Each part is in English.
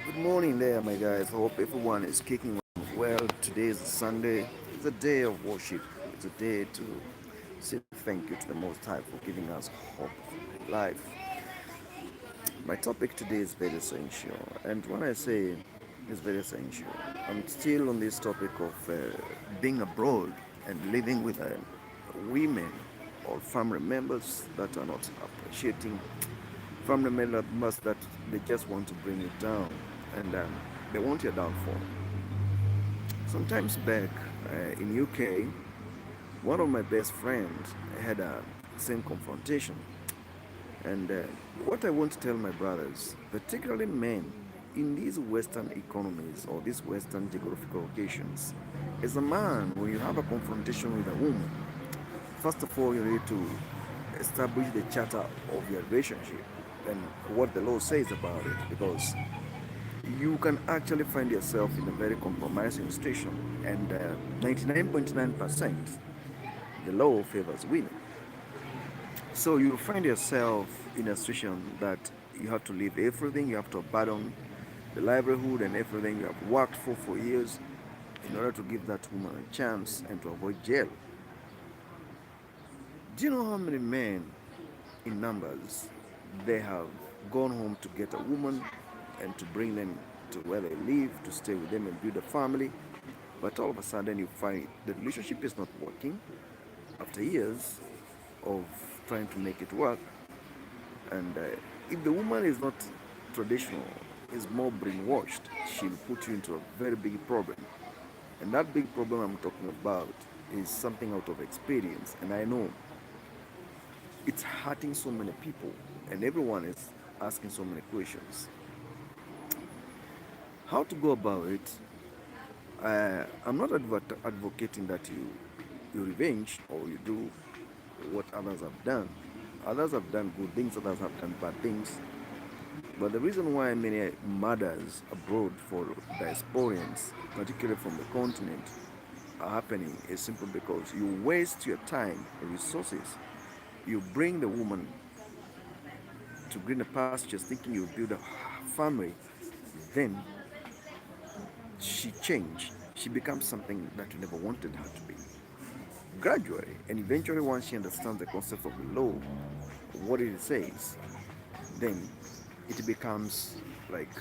Good morning there, my guys. Hope everyone is kicking well. Today is a Sunday. It's a day of worship. It's a day to say thank you to the Most High for giving us hope in life. My topic today is very essential. And when I say it's very essential, I'm still on this topic of being abroad and living with women or family members that are not appreciating family members that they just want to bring you down and they want your downfall. Sometimes back in UK, one of my best friends had a same confrontation. And what I want to tell my brothers, particularly men, in these Western economies or these Western geographical locations, as a man, when you have a confrontation with a woman, first of all, you need to establish the charter of your relationship and what the law says about it, because you can actually find yourself in a very compromising situation. And 99.9% the law favors women. So you'll find yourself in a situation that you have to leave everything, you have to abandon the livelihood and everything you have worked for years in order to give that woman a chance and to avoid jail. Do you know how many men in numbers they have gone home to get a woman and to bring them to where they live, to stay with them and build a family? But all of a sudden you find the relationship is not working after years of trying to make it work. And if the woman is not traditional, is more brainwashed, she'll put you into a very big problem. And that big problem I'm talking about is something out of experience. And I know it's hurting so many people, and everyone is asking so many questions. How to go about it? I'm not advocating that you revenge or you do what others have done. Others have done good things, others have done bad things. But the reason why many murders abroad for diasporians, particularly from the continent, are happening is simply because you waste your time and resources. You bring the woman to greener pastures thinking you build a family, then she changed. She becomes something that you never wanted her to be. Gradually, and eventually, once she understands the concept of the law, what it says, then it becomes like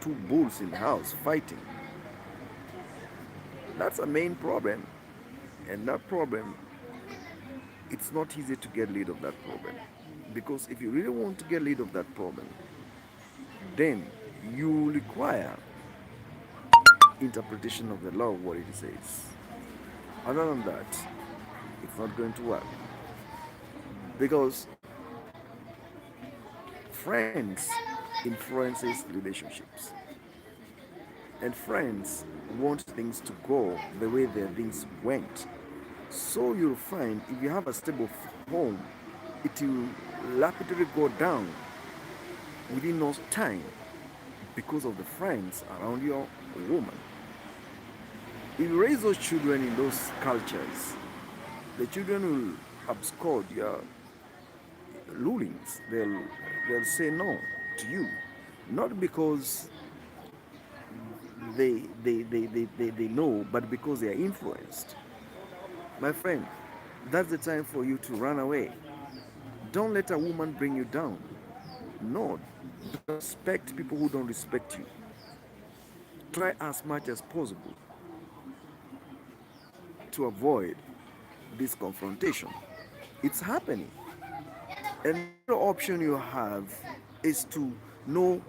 two bulls in the house fighting. That's a main problem. And that problem, it's not easy to get rid of that problem. Because if you really want to get rid of that problem, then you require interpretation of the law, what it says. Other than that, it's not going to work. Because friends influences relationships. And friends want things to go the way their things went. So you'll find if you have a stable home, it will rapidly go down within no time because of the friends around your woman. If you raise those children in those cultures, the children will abscond your rulings. They'll say no to you. Not because they know, but because they are influenced. My friend, that's the time for you to run away. Don't let a woman bring you down. No, don't respect people who don't respect you. Try as much as possible to avoid this confrontation. It's happening. Another option you have is to know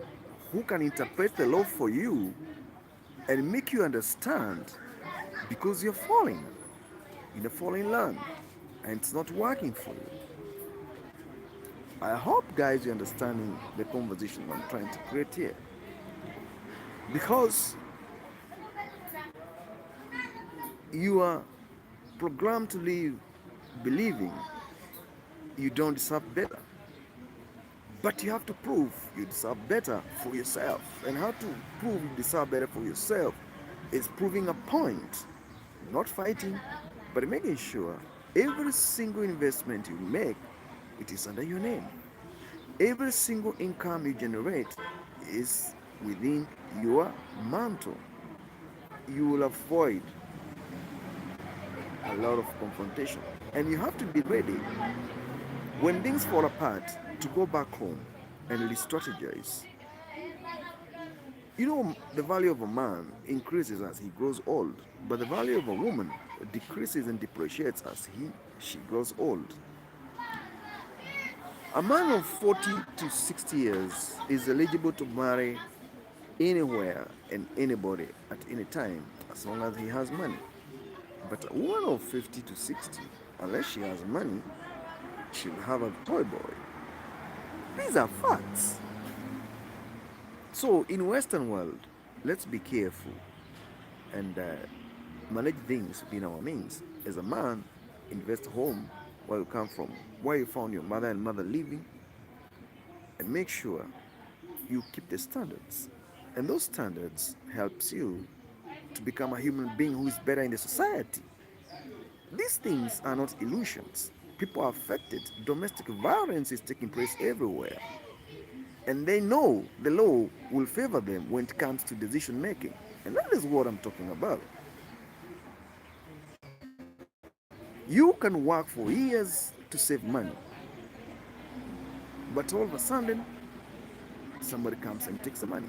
who can interpret the law for you and make you understand because you're falling in a falling land and it's not working for you. I hope, guys, you're understanding the conversation I'm trying to create here. Because you are programmed to live believing you don't deserve better. But you have to prove you deserve better for yourself. And how to prove you deserve better for yourself is proving a point, not fighting, but making sure every single investment you make, it is under your name. Every single income you generate is within your mantle. You will avoid a lot of confrontation. And you have to be ready when things fall apart to go back home and re strategize. You know, the value of a man increases as he grows old, but the value of a woman decreases and depreciates as she grows old. A man of 40 to 60 years is eligible to marry anywhere and anybody at any time as long as he has money. But a woman of 50 to 60, unless she has money, she'll have a toy boy. These are facts. So in Western world, let's be careful and manage things within our means. As a man, invest home where you come from, where you found your mother and mother living, and make sure you keep the standards. And those standards helps you to become a human being who is better in the society. These things are not illusions. People are affected. Domestic violence is taking place everywhere. And they know the law will favor them when it comes to decision making. And that is what I'm talking about. You can work for years to save money, but all of a sudden, somebody comes and takes the money.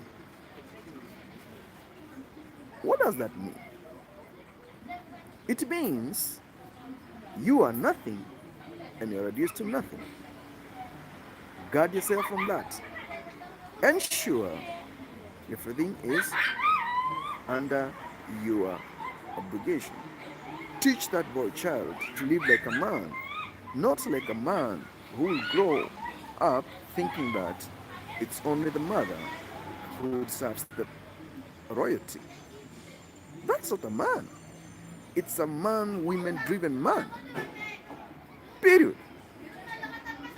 What does that mean? It means you are nothing and you're reduced to nothing. Guard yourself from that. Ensure everything is under your obligation. Teach that boy child to live like a man, not like a man who will grow up thinking that it's only the mother who deserves the royalty. That's not a man. It's a man, women driven man. Period.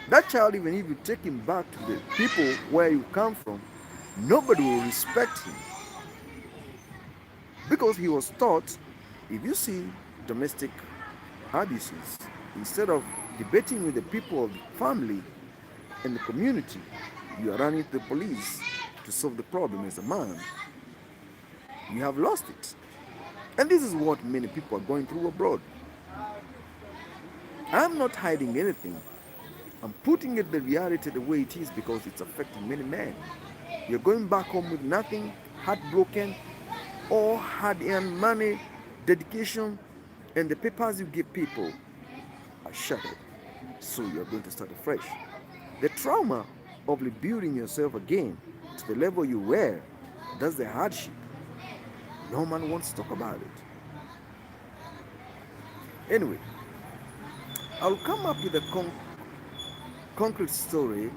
That child, even if you take him back to the people where you come from, nobody will respect him because he was taught if you see domestic abuses, instead of debating with the people of the family and the community, you are running to the police to solve the problem as a man. You have lost it. And this is what many people are going through abroad. I'm not hiding anything. I'm putting it the reality the way it is because it's affecting many men. You're going back home with nothing, heartbroken, or hard earned money, dedication, and the papers you give people are shattered. So you're going to start afresh. The trauma of rebuilding yourself again to the level you were, that's the hardship. No man wants to talk about it. Anyway, I'll come up with a concrete story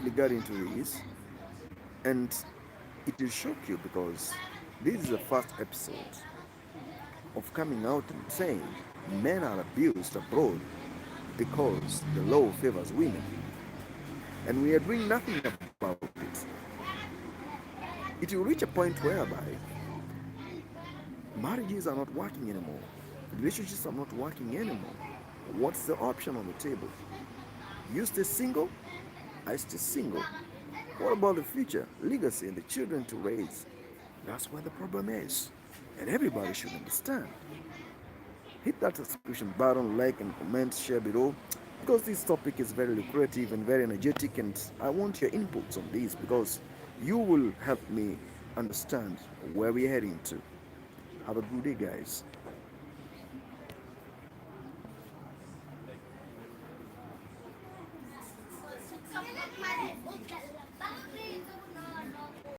regarding to this, and it will shock you because this is the first episode of coming out and saying men are abused abroad because the law favors women, and we are doing nothing about it. It will reach a point whereby marriages are not working anymore, relationships are not working anymore. What's the option on the table? You stay single, I stay single. What about the future, legacy, and the children to raise? That's where the problem is. And everybody should understand. Hit that subscription button, like and comment, share below. Because this topic is very lucrative and very energetic, and I want your inputs on this because you will help me understand where we're heading to. Have a good day, guys.